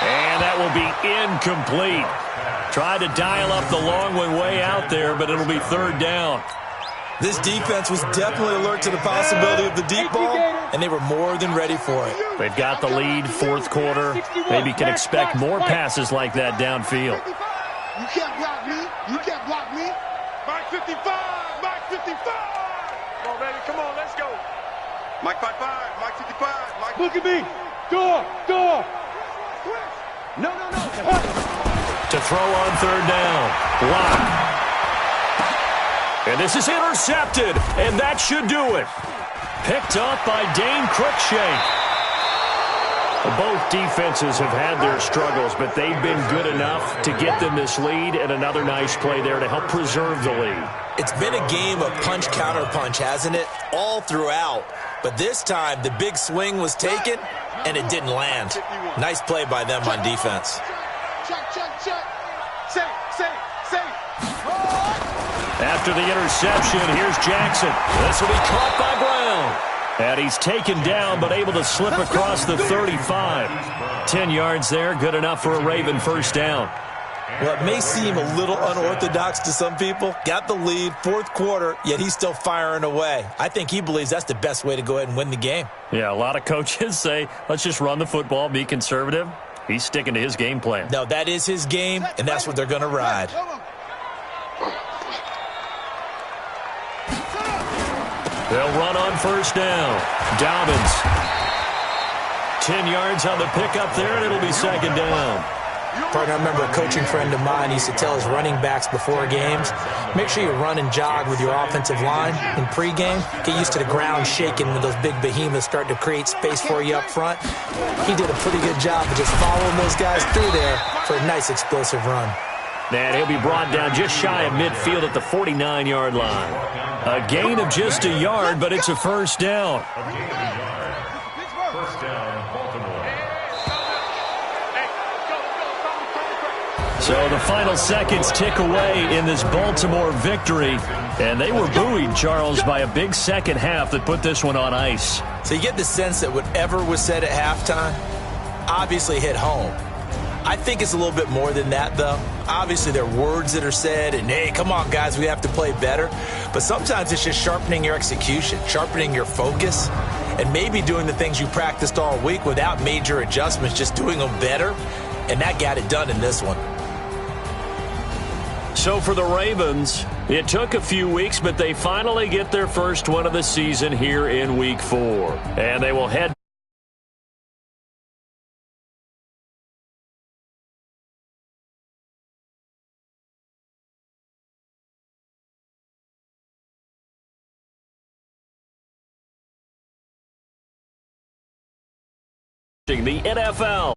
And that will be incomplete. Tried to dial up the long one way out there, but it'll be 3rd down. This defense was definitely alert to the possibility of the deep ball, and they were more than ready for it. They've got the lead, 4th quarter. Maybe can expect more passes like that downfield. You can't block me. Mike 55. Come on, baby. Come on, let's go. Mike 55. Mike 55. Mike. Look at me. Door. No. To throw on 3rd down. Block. And this is intercepted, and that should do it. Picked up by Dane Cruikshank. Both defenses have had their struggles, but they've been good enough to get them this lead, and another nice play there to help preserve the lead. It's been a game of punch-counter-punch, hasn't it? All throughout. But this time, the big swing was taken, and it didn't land. Nice play by them on defense. After the interception, here's Jackson. This will be caught by Brown. And he's taken down, but able to slip across the 35. 10 yards there, good enough for a Raven first down. Well, it may seem a little unorthodox to some people. Got the lead, fourth quarter, yet he's still firing away. I think he believes that's the best way to go ahead and win the game. Yeah, a lot of coaches say, let's just run the football, be conservative. He's sticking to his game plan. No, that is his game, and that's what they're going to ride. They'll run on first down. Dobbins. 10 yards on the pickup there, and it'll be second down. Partner, I remember a coaching friend of mine used to tell his running backs before games, make sure you run and jog with your offensive line in pregame. Get used to the ground shaking when those big behemoths start to create space for you up front. He did a pretty good job of just following those guys through there for a nice explosive run. And he'll be brought down just shy of midfield at the 49-yard line. A gain of just a yard, but it's a first down. First down, Baltimore. So the final seconds tick away in this Baltimore victory. And they were buoyed, Charles, by a big second half that put this one on ice. So you get the sense that whatever was said at halftime obviously hit home. I think it's a little bit more than that, though. Obviously, there are words that are said, and, hey, come on, guys, we have to play better. But sometimes it's just sharpening your execution, sharpening your focus, and maybe doing the things you practiced all week without major adjustments, just doing them better. And that got it done in this one. So for the Ravens, it took a few weeks, but they finally get their first one of the season here in Week 4. And they will head the NFL.